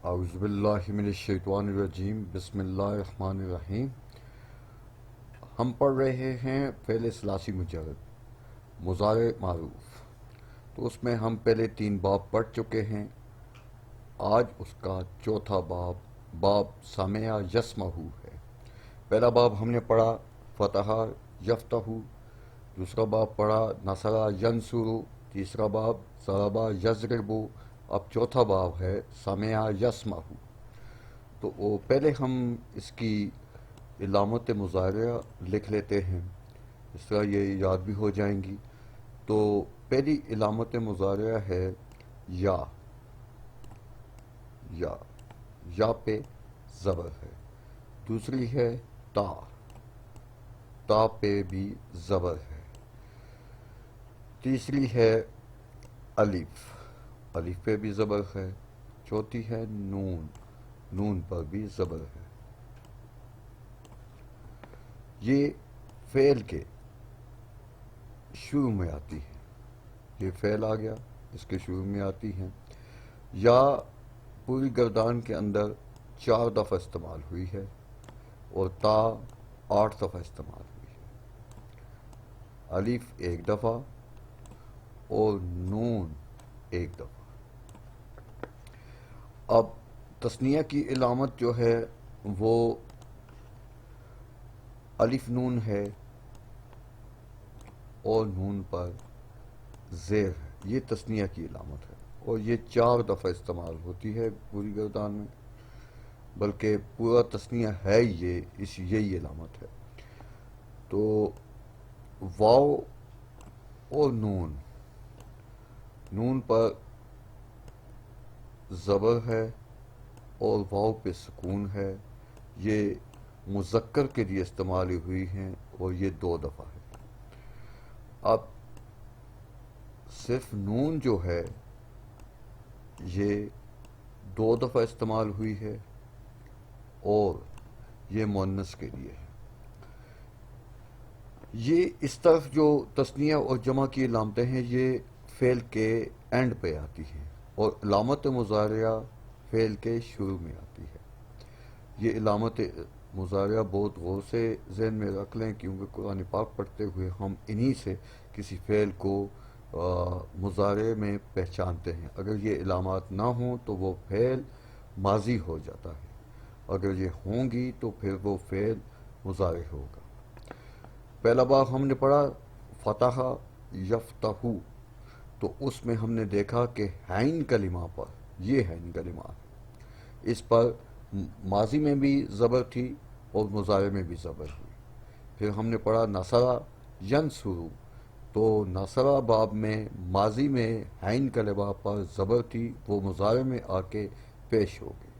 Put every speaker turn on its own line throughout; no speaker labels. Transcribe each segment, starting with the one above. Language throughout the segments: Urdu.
اعوذ باللہ من الشیطان الرجیم بسم اللہ الرحمن الرحیم۔ ہم پڑھ رہے ہیں فعل ثلاثی مجرد مضارع معروف، تو اس میں ہم پہلے 3 باب پڑھ چکے ہیں۔ آج اس کا چوتھا باب سمع یسمع ہے۔ پہلا باب ہم نے پڑھا فتح یفتح، دوسرا باب پڑھا نصر ینصر، تیسرا باب ضرب یضرب، اب چوتھا باب ہے سمع یسمع۔ تو پہلے ہم اس کی علامت مضارعہ لکھ لیتے ہیں، اس طرح یہ یاد بھی ہو جائیں گی۔ تو پہلی علامت مضارعہ ہے یا یا یا پہ زبر ہے۔ دوسری ہے تا، تا پہ بھی زبر ہے۔ تیسری ہے الف، الف پہ بھی زبر ہے۔ چوتھی ہے نون، نون پر بھی زبر ہے۔ یہ فعل کے شروع میں آتی ہے، یہ فعل آ گیا اس کے شروع میں آتی ہیں۔ یا پوری گردان کے اندر 4 دفعہ استعمال ہوئی ہے اور تا 8 دفعہ استعمال ہوئی ہے۔ الف 1 دفعہ اور نون 1 دفعہ۔ اب تثنیہ کی علامت جو ہے وہ الف نون ہے اور نون پر زیر ہے، یہ تثنیہ کی علامت ہے، اور یہ 4 دفعہ استعمال ہوتی ہے پوری گردان میں، بلکہ پورا تثنیہ ہے یہی علامت ہے۔ تو واو اور نون، نون پر زبر ہے اور واو پہ سکون ہے، یہ مذکر کے لیے استعمال ہوئی ہیں اور یہ 2 دفعہ ہے۔ اب صرف نون جو ہے یہ 2 دفعہ استعمال ہوئی ہے اور یہ مؤنث کے لیے ہے۔ یہ اس طرف جو تثنیہ اور جمع کی علامتیں ہیں یہ فعل کے اینڈ پہ آتی ہیں، اور علامت مضارعہ فعل کے شروع میں آتی ہے۔ یہ علامت مضارعہ بہت غور سے ذہن میں رکھ لیں، کیونکہ قرآن پاک پڑھتے ہوئے ہم انہی سے کسی فعل کو مضارع میں پہچانتے ہیں۔ اگر یہ علامات نہ ہوں تو وہ فعل ماضی ہو جاتا ہے، اگر یہ ہوں گی تو پھر وہ فعل مضارع ہوگا۔ پہلا باب ہم نے پڑھا فتح یفتح، تو اس میں ہم نے دیکھا کہ عین کلمہ پر، یہ عین کلمہ ہے، اس پر ماضی میں بھی زبر تھی اور مضارع میں بھی زبر ہوئی۔ پھر ہم نے پڑھا نصرہ ینصر، تو نصرہ باب میں ماضی میں عین کلمہ پر زبر تھی، وہ مضارع میں آ کے پیش ہو گئی۔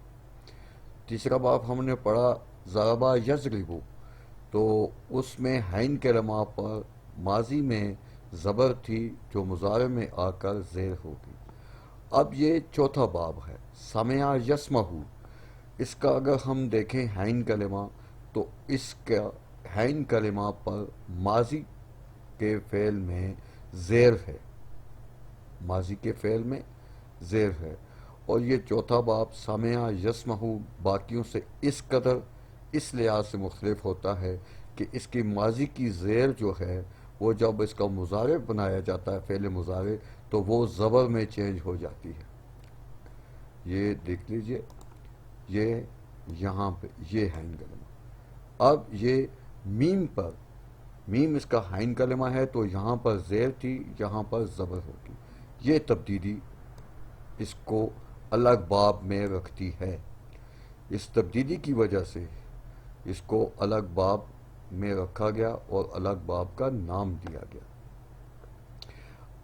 تیسرا باب ہم نے پڑھا ضرب یضرب، تو اس میں عین کلمہ پر ماضی میں زبر تھی جو مضارع میں آ کر زیر ہو گئی۔ اب یہ چوتھا باب ہے سمع یسمع، اس کا اگر ہم دیکھیں عین کلمہ، تو اس کا عین کلمہ پر ماضی کے فعل میں زیر ہے، ماضی کے فعل میں زیر ہے، اور یہ چوتھا باب سمع یسمع باقیوں سے اس قدر اس لحاظ سے مختلف ہوتا ہے کہ اس کی ماضی کی زیر جو ہے وہ جب اس کا مضارع بنایا جاتا ہے فعل مضارع، تو وہ زبر میں چینج ہو جاتی ہے۔ یہ دیکھ لیجئے، یہ یہاں پہ یہ عین کلمہ، اب یہ میم پر، میم اس کا عین کلمہ ہے تو یہاں پر زیر تھی، یہاں پر زبر ہوگی۔ یہ تبدیلی اس کو الگ باب میں رکھتی ہے، اس تبدیلی کی وجہ سے اس کو الگ باب میں رکھا گیا اور الگ باب کا نام دیا گیا۔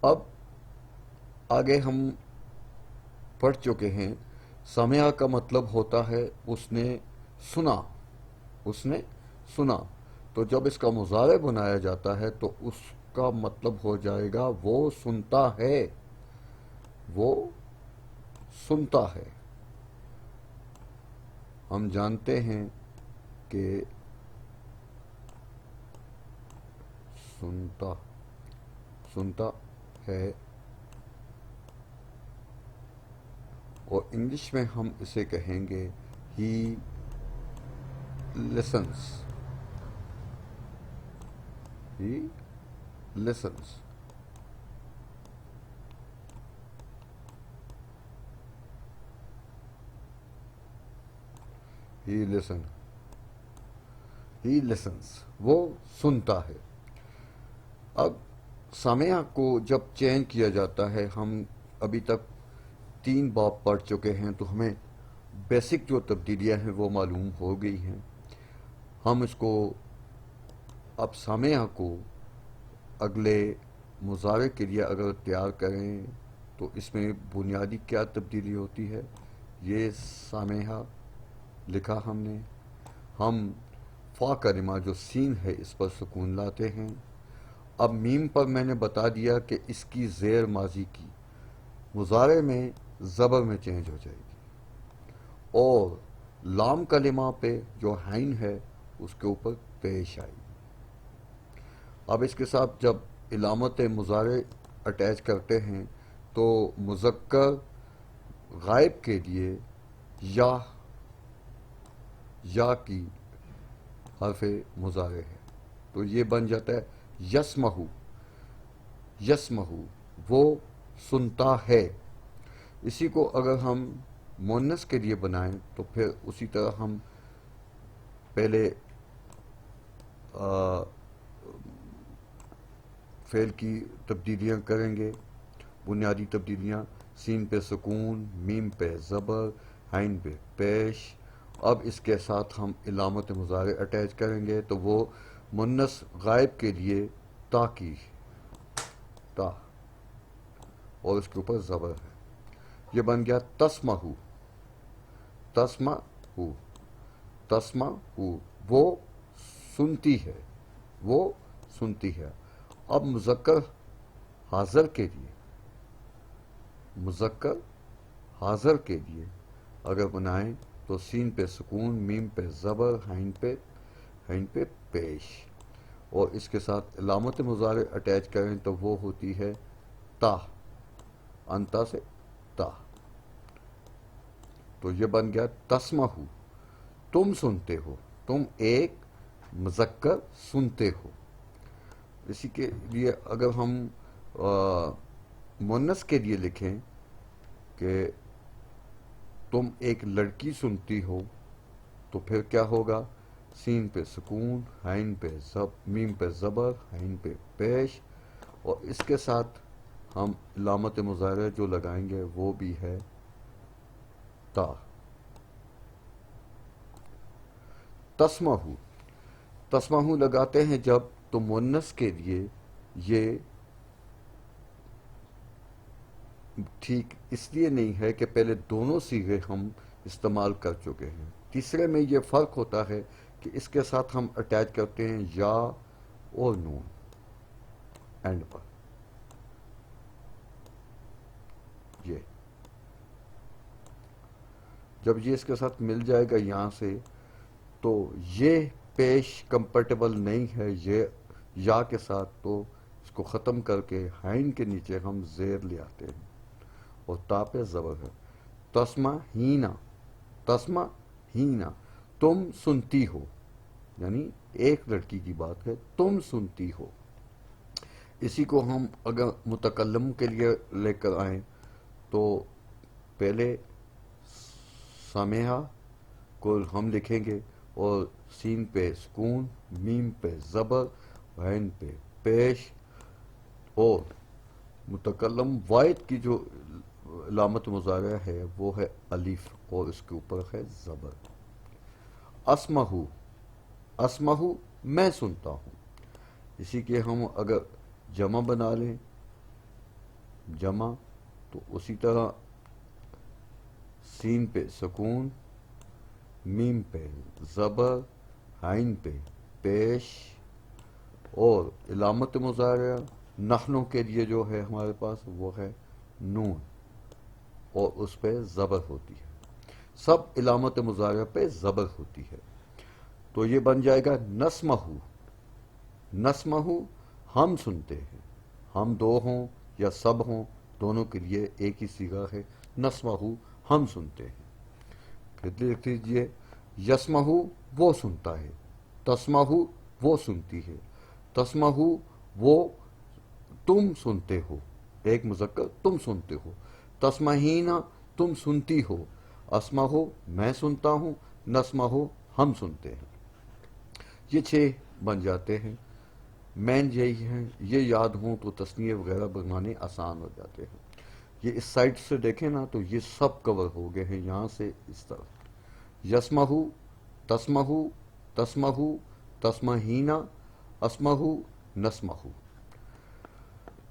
اب آگے ہم پڑھ چکے ہیں سمع کا مطلب ہوتا ہے اس نے سنا، اس نے سنا، تو جب اس کا مضارع بنایا جاتا ہے تو اس کا مطلب ہو جائے گا وہ سنتا ہے، وہ سنتا ہے۔ ہم جانتے ہیں کہ سنتا، سنتا ہے اور انگلش میں ہم اسے کہیں گے ہی listens. He listens. He listen. He listens. وہ سنتا ہے. اب سامعہ کو جب چین کیا جاتا ہے، ہم ابھی تک 3 باب پڑھ چکے ہیں، تو ہمیں بیسک جو تبدیلیاں ہیں وہ معلوم ہو گئی ہیں. ہم اس کو اب سامعہ کو اگلے مضارع کے لیے اگر تیار کریں تو اس میں بنیادی کیا تبدیلی ہوتی ہے. یہ سامعہ لکھا ہم نے، ہم فا کلمہ جو سین ہے اس پر سکون لاتے ہیں. اب میم پر میں نے بتا دیا کہ اس کی زیر ماضی کی مضارع میں زبر میں چینج ہو جائے گی، اور لام کلمہ پہ جو حین ہے اس کے اوپر پیش آئی. اب اس کے ساتھ جب علامت مضارع اٹیچ کرتے ہیں تو مذکر غائب کے لیے یا کی حرف مضارع ہے، تو یہ بن جاتا ہے یسمہو. یسمہو وہ سنتا ہے. اسی کو اگر ہم مونس کے لیے بنائیں تو پھر اسی طرح ہم پہلے فعل کی تبدیلیاں کریں گے. بنیادی تبدیلیاں: سین پہ سکون، میم پہ زبر، عین پہ پیش. اب اس کے ساتھ ہم علامت مضارع اٹیچ کریں گے تو وہ مونس غائب کے لیے تا کی تا، اور اس کے اوپر زبر ہے. یہ بن گیا تسمہو. تسمہو. تسمہو وہ سنتی ہے. وہ سنتی ہے. اب مذکر حاضر کے لیے، مذکر حاضر کے لیے اگر بنائیں تو سین پہ سکون، میم پہ زبر، عین پہ پیش، اور اس کے ساتھ علامت مضارع اٹیچ کریں تو وہ ہوتی ہے تا. انتا سے تا. تو یہ بن گیا تسمہو. تم سنتے ہو. تم ایک مذکر سنتے ہو. اسی کے لیے اگر ہم مونس کے لیے لکھیں کہ تم ایک لڑکی سنتی ہو تو پھر کیا ہوگا؟ سین پہ سکون، عین پہ میم پہ زبر، عین پہ پیش، اور اس کے ساتھ ہم علامت مضارع جو لگائیں گے وہ بھی ہے تا. تسمہو. تسمہو لگاتے ہیں جب تو مونس کے لیے یہ ٹھیک اس لیے نہیں ہے کہ پہلے دونوں صیغے ہم استعمال کر چکے ہیں. تیسرے میں یہ فرق ہوتا ہے کہ اس کے ساتھ ہم اٹیچ کرتے ہیں یا اور نون اینڈ پر. یہ جب یہ اس کے ساتھ مل جائے گا یہاں سے تو یہ پیش کمپیٹیبل نہیں ہے یہ یا کے ساتھ، تو اس کو ختم کر کے عین کے نیچے ہم زیر لے آتے ہیں اور تا پہ زبر ہے. تسمع ہینا. تسمع ہینا تم سنتی ہو، یعنی ایک لڑکی کی بات ہے، تم سنتی ہو. اسی کو ہم اگر متکلم کے لیے لے کر آئیں تو پہلے سامعہ کو ہم لکھیں گے اور سین پہ سکون، میم پہ زبر، عین پہ پیش، اور متکلم واحد کی جو علامت مضارع ہے وہ ہے الف، اور اس کے اوپر ہے زبر. اسمہو. اسمہو میں سنتا ہوں. اسی کے ہم اگر جمع بنا لیں، جمع، تو اسی طرح سین پہ سکون، میم پہ زبر، عین پہ پیش، اور علامت مضارع نحنوں کے لیے جو ہے ہمارے پاس وہ ہے نون، اور اس پہ زبر ہوتی ہے. سب علامت مضارع پہ زبر ہوتی ہے. تو یہ بن جائے گا نسمہو. نسمہو ہم سنتے ہیں. ہم دو ہوں یا سب ہوں، دونوں کے لیے ایک ہی صیغہ ہے. نسمہو ہم سنتے ہیں. پھر لکھ لیجیے یسمہ وہ سنتا ہے، تسمہ وہ سنتی ہے، تسمہ وہ تم سنتے ہو، ایک مذکر تم سنتے ہو، تسمہین تم سنتی ہو، اسمہ میں سنتا ہوں، نسمہ ہم سنتے ہیں. یہ 6 بن جاتے ہیں. مین یہی ہیں، یہ یاد ہوں تو تثنیے وغیرہ بنانے آسان ہو جاتے ہیں. یہ اس سائڈ سے دیکھیں نا تو یہ سب کور ہو گئے ہیں یہاں سے اس طرف. یسمہ تسمہ تسمہ تسمہین اسمہ نسمہ.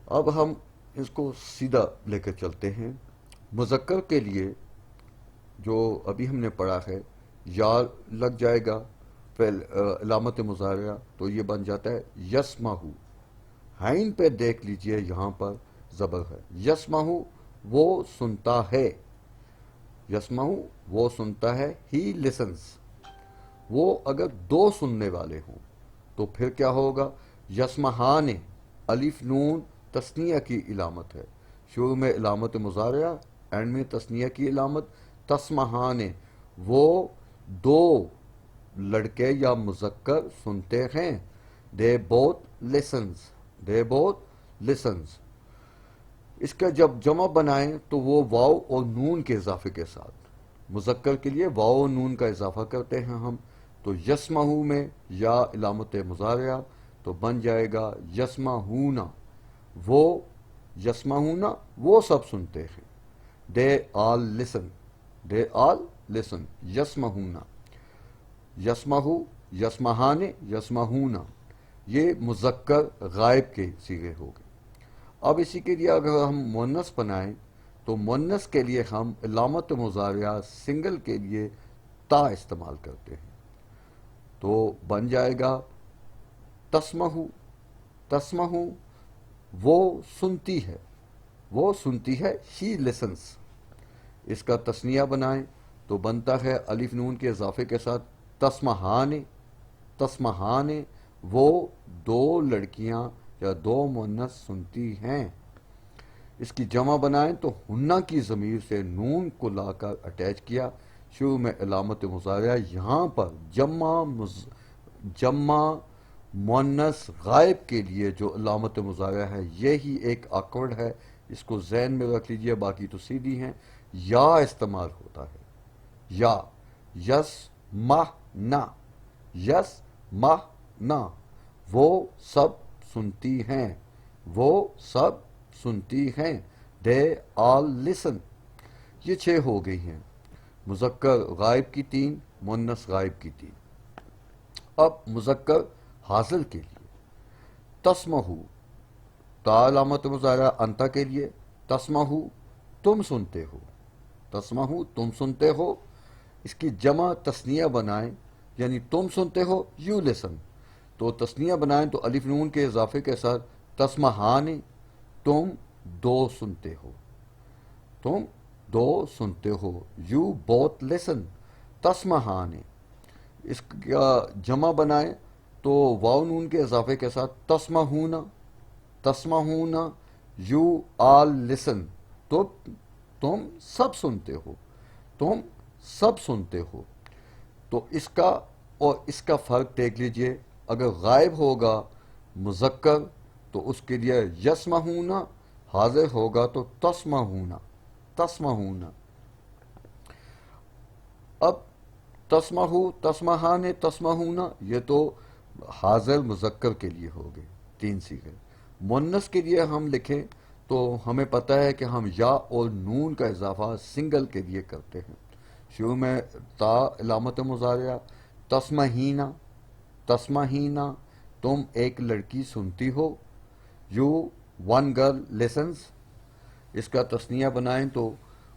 اب ہم اس کو سیدھا لے کر چلتے ہیں. مذکر کے لیے جو ابھی ہم نے پڑھا ہے، یا لگ جائے گا فعل علامت مضارعہ، تو یہ بن جاتا ہے یسمہ. عین پہ دیکھ لیجئے یہاں پر زبر ہے. یسمہ وہ سنتا ہے، یسمہ وہ سنتا ہے، ہی لسنس. وہ اگر 2 سننے والے ہوں تو پھر کیا ہوگا؟ یسمہان، الف نون تثنیہ کی علامت ہے، شروع میں علامت مضارعہ، اینڈ میں تثنیہ کی علامت. تسمہان وہ 2 لڑکے یا مذکر سنتے ہیں. They both listens, they both listens. اس کا جب جمع بنائیں تو وہ واو اور نون کے اضافے کے ساتھ، مذکر کے لیے واو اور نون کا اضافہ کرتے ہیں ہم. تو یسمہ میں یا علامت مضارعہ تو بن جائے گا یسمہون. وہ یسمہون وہ سب سنتے ہیں. دے آل لسن، دے آل لسن. یسمہون، یسمہ یسمہان یسمہون. یہ مذکر غائب کے صیغے ہو گئے. اب اسی کے لیے اگر ہم مؤنث بنائیں تو مؤنث کے لیے ہم علامت مضارعہ سنگل کے لیے تا استعمال کرتے ہیں. تو بن جائے گا تسمہ، تسمہ وہ سنتی ہے، وہ سنتی ہے، شی لسنس. اس کا تثنیہ بنائیں تو بنتا ہے الف نون کے اضافے کے ساتھ تسمہان، تسمہان وہ 2 لڑکیاں یا 2 مؤنث سنتی ہیں. اس کی جمع بنائیں تو ہنہ کی ضمیر سے نون کو لا کر اٹیچ کیا، شروع میں علامت مضارعہ. یہاں پر جمع مؤنث غائب کے لیے جو علامت مضارعہ ہے یہی ایک آکورڈ ہے، اس کو ذہن میں رکھ لیجئے، باقی تو سیدھی ہیں. یا استعمال ہوتا ہے، یا یس مہ نہ، یس مہ نہ وہ سب سنتی ہیں، وہ سب سنتی ہیں. دے آل لسن. یہ 6 ہو گئی ہیں، مذکر غائب کی 3، مؤنث غائب کی 3. اب مذکر حاضر کے لیے تسمہ تا علامت مضارعہ انتا کے لیے، تسمہ تم سنتے ہو، تسمہ تم سنتے ہو. اس کی جمع تثنیہ بنائیں، یعنی تم سنتے ہو یو لسن. تو تثنیہ بنائیں تو الف نون کے اضافے کے ساتھ تسمہان تم 2 سنتے ہو، تم 2 سنتے ہو. یو بوتھ لسن، تسمہان. اس کا جمع بنائیں تو واو نون کے اضافے کے ساتھ تسمہون، تسمہون یو آل لسن. تو تم سب سنتے ہو، تم سب سنتے ہو. تو اس کا اور اس کا فرق دیکھ لیجئے. اگر غائب ہوگا مذکر تو اس کے لیے یسمہون، حاضر ہوگا تو تسمہون، تسمہون. اب تسمہ تسمہان تسمہون یہ تو حاضر مذکر کے لیے ہو گئے 3 صیغے. مؤنث کے لیے ہم لکھیں تو ہمیں پتہ ہے کہ ہم یا اور نون کا اضافہ سنگل کے لیے کرتے ہیں. شروع میں تا علامت مضارعہ، تسمہین، تسمہین تم ایک لڑکی سنتی ہو. You one girl listens. اس کا تثنیہ بنائیں تو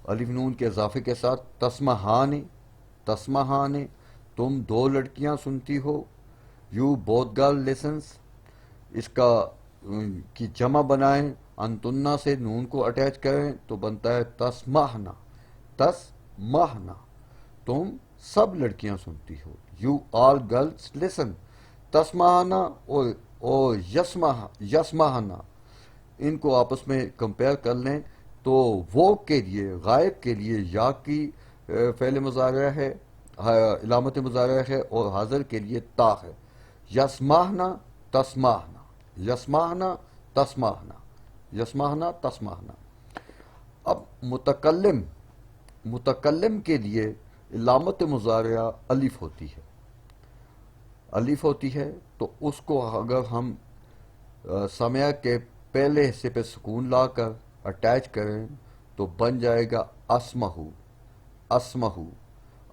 الف نون کے اضافے کے ساتھ تسمہان، تسمہان تم 2 لڑکیاں سنتی ہو. You both girl listens. اس کا کی جمع بنائیں، انتنا سے نون کو اٹیچ کریں تو بنتا ہے تسمہنا، تسمہنا تم سب لڑکیاں سنتی ہو. یو آل گرلس لسن. تسمہنا اور یسمہنا ان کو آپس میں کمپیئر کر لیں تو تو وہ کے لیے، غائب کے لیے یا کی فعل مضارع ہے، علامت مضارع ہے، اور حاضر کے لیے تا ہے۔ یسمعنا تسمعنا، یسمعنا تسمعنا، یسمعنا تسمعنا۔ اب متکلم، متکلم کے لیے علامت مضارعہ الف ہوتی ہے، الف ہوتی ہے، تو اس کو اگر ہم سامعہ کے پہلے حصے پہ سکون لا کر اٹیچ کریں تو بن جائے گا اسمہو، اسمہو۔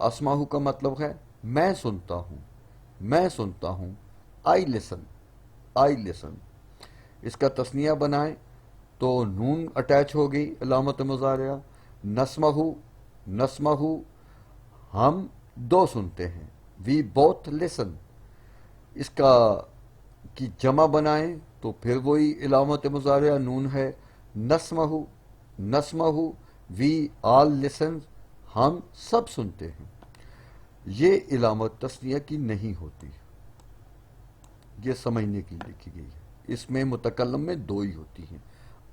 اسمہو کا مطلب ہے میں سنتا ہوں، میں سنتا ہوں، آئی لسن، آئی لسن۔ اس کا تثنیہ بنائیں تو نون اٹیچ ہو گئی علامت مضارعہ، نسمہو، نسمہو، ہم دو سنتے ہیں، وی بوتھ لسن۔ اس کا کی جمع بنائیں تو پھر وہی علامت مضارعہ نون ہے، نسمہو، نسمہو، وی آل لسن، ہم سب سنتے ہیں۔ یہ علامت تثنیہ کی نہیں ہوتی، یہ سمجھنے کی لکھی گئی ہے۔ اس میں متکلم میں دو ہی ہوتی ہیں،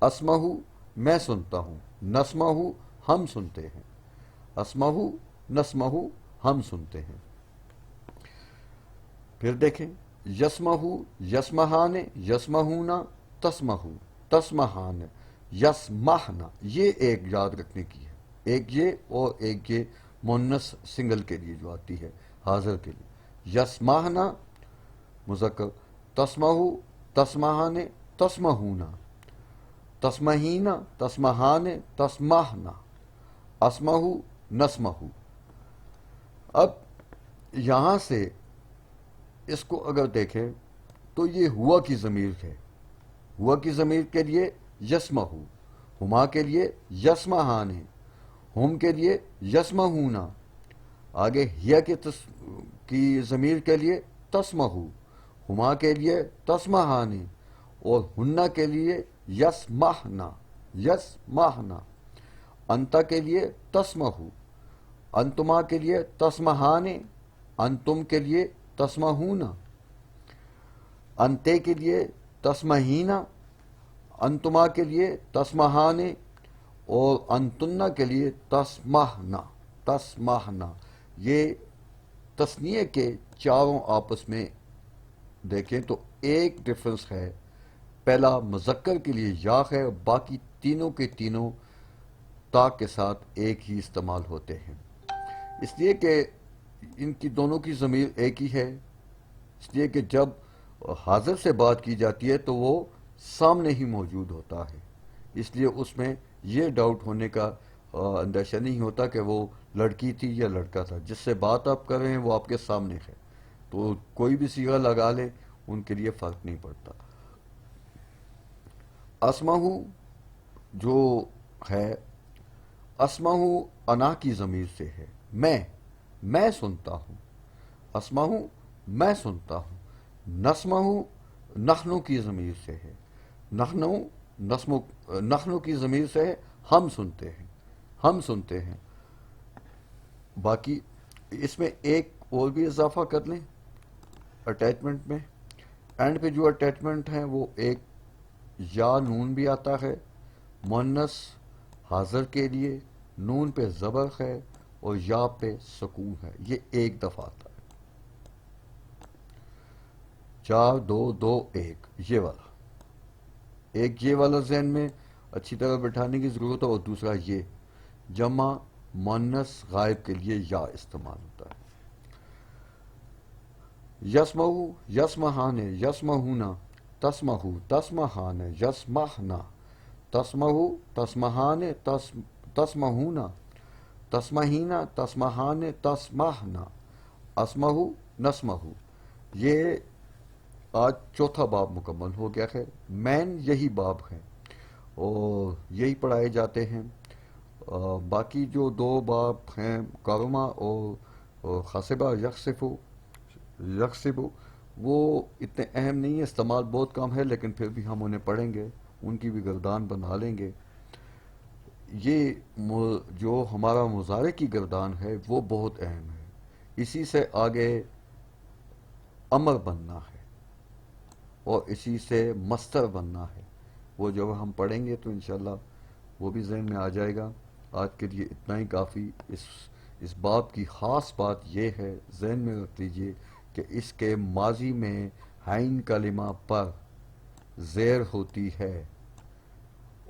اسمہو میں سنتا ہوں، نسمہو ہم سنتے ہیں، اسمہو نسمہو ہم سنتے ہیں۔ پھر دیکھیں یسمہو، یسمہان، یسمہونا، تسمہو، تسمہان، یسمہنا۔ یہ ایک یاد رکھنے کی ہے، ایک یہ اور ایک یہ مؤنث سنگل کے لیے جو آتی ہے، حاضر کے لیے۔ یسمہنا مذکر، تسمہو، تسمہان، تسمہونا، تسمہینا، تسمہان، تسمہنا، اسمہو، نسمہو۔ اب یہاں سے اس کو اگر دیکھیں تو یہ ہوا کی ضمیر ہے، ہوا کی ضمیر کے لیے یسمہو، ہما کے لیے یسمہان، ہم کے لیے یسمہونا، آگے ہیا کی ضمیر کے لیے تسمہو، ہما کے لیے تسمہان، اور ہنہ کے لیے یسمہنا، یسمہنا، انتا کے لیے تسمہو، انتما کے لیے تسمہان، انتم کے لیے تسمہونا، انتے کے لیے تسمہینا، انتما کے لیے تسمہان، اور انتنا کے لیے تسمہنا، تسمہنا۔ یہ تثنیہ کے چاروں آپس میں دیکھیں تو ایک ڈفرنس ہے، پہلا مذکر کے لیے یا ہے، باقی تینوں کے تینوں تا کے ساتھ ایک ہی استعمال ہوتے ہیں، اس لیے کہ ان کی دونوں کی ضمیر ایک ہی ہے، اس لیے کہ جب حاضر سے بات کی جاتی ہے تو وہ سامنے ہی موجود ہوتا ہے، اس لیے اس میں یہ ڈاؤٹ ہونے کا اندیشہ نہیں ہوتا کہ وہ لڑکی تھی یا لڑکا تھا، جس سے بات آپ کر رہے ہیں وہ آپ کے سامنے ہے، تو کوئی بھی صیغہ لگا لے ان کے لیے فرق نہیں پڑتا۔ اسمہو جو ہے، اسمہو انا کی ضمیر سے ہے، میں سنتا ہوں، اسمہو میں سنتا ہوں، نسمہو نحنو کی ضمیر سے ہے، نحنو کی ضمیر سے ہے، ہم سنتے ہیں، ہم سنتے ہیں۔ باقی اس میں ایک اور بھی اضافہ کر لیں اٹیچمنٹ میں، اینڈ پہ جو اٹیچمنٹ ہیں وہ ایک یا نون بھی آتا ہے، مؤنث حاضر کے لیے نون پہ زبر ہے اور یا پہ سکون ہے، یہ ایک دفعہ آتا ہے، 4 2 2 1، یہ والا ایک، یہ والا ذہن میں اچھی طرح بٹھانے کی ضرورت ہے، اور دوسرا یہ جمع مؤنث غائب کے لیے یا استعمال ہوتا ہے۔ یسمہو، یسمہان، یسمہونا، تسمہو، تسمہان، یسمہنا، تسمہو، تسمہان، تسمہونا، تسمہینا، تسمہان، تسمہنا، اسمہو، نسمہو۔ یہ آج چوتھا باب مکمل ہو گیا ہے، مین یہی باب ہیں اور یہی پڑھائے جاتے ہیں۔ باقی جو دو باب ہیں، کرما اور خاصبہ، یکسبو، وہ اتنے اہم نہیں ہیں، استعمال بہت کم ہے، لیکن پھر بھی ہم انہیں پڑھیں گے، ان کی بھی گردان بنا لیں گے۔ یہ جو ہمارا مضارع کی گردان ہے وہ بہت اہم ہے، اسی سے آگے امر بننا ہے اور اسی سے مصدر بننا ہے، وہ جب ہم پڑھیں گے تو انشاءاللہ وہ بھی ذہن میں آ جائے گا. آج کے لیے اتنا ہی کافی. اس باب کی خاص بات یہ ہے، ذہن میں رکھ لیجئے کہ اس کے ماضی میں عین کلمہ پر زیر ہوتی ہے،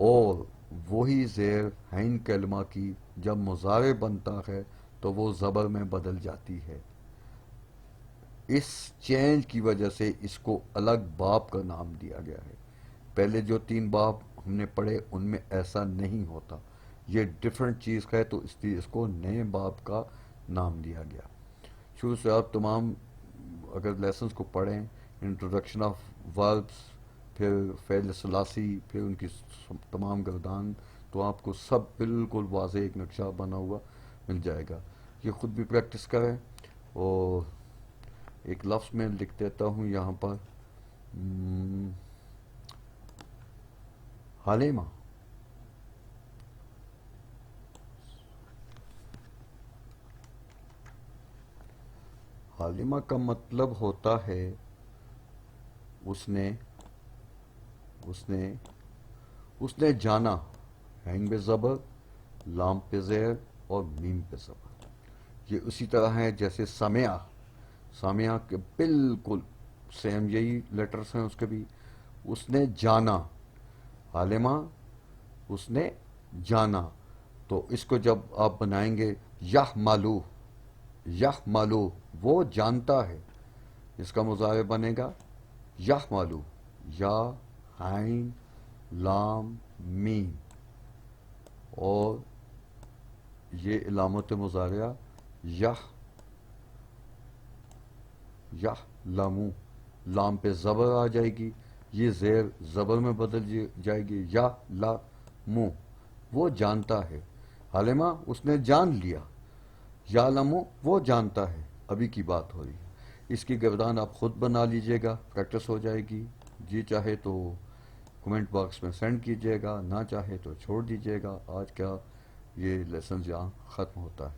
اور وہی زیر عین کلمہ کی جب مضارع بنتا ہے تو وہ زبر میں بدل جاتی ہے. اس چینج کی وجہ سے اس کو الگ باب کا نام دیا گیا ہے. پہلے جو 3 باب ہم نے پڑھے ان میں ایسا نہیں ہوتا. یہ ڈیفرنٹ چیز ہے، تو اس لیے اس کو نئے باب کا نام دیا گیا. شروع سے آپ تمام اگر لیسنز کو پڑھیں، انٹروڈکشن آف وربس، پھر فعل ثلاثی، پھر ان کی تمام گردان، تو آپ کو سب بالکل واضح ایک نقشہ بنا ہوا مل جائے گا. یہ خود بھی پریکٹس کریں. اور ایک لفظ میں لکھ دیتا ہوں یہاں پر، حلیمہ. حلیمہ کا مطلب ہوتا ہے اس نے جانا. عین پہ زبر، لام پہ زیر اور میم پہ زبر. یہ اسی طرح ہے جیسے سامعہ کے بالکل سیم یہی لیٹرز ہیں اس کے بھی. اس نے جانا، حلیمہ اس نے جانا. تو اس کو جب آپ بنائیں گے مالو وہ جانتا ہے، اس کا مضارع بنے گا مالو. یا عین لام میم، اور یہ علامت مضارعہ لامو. لام پہ زبر آ جائے گی، یہ زیر زبر میں بدل جائے گی. لامو وہ جانتا ہے. حلیمہ اس نے جان لیا. لامو وہ جانتا ہے. ابھی کی بات ہو رہی ہے. اس کی گردان آپ خود بنا لیجئے گا، پریکٹس ہو جائے گی. جی چاہے تو کمنٹ باکس میں سینڈ کیجئے گا، نہ چاہے تو چھوڑ دیجئے گا. آج کا یہ لیسن یہاں ختم ہوتا ہے.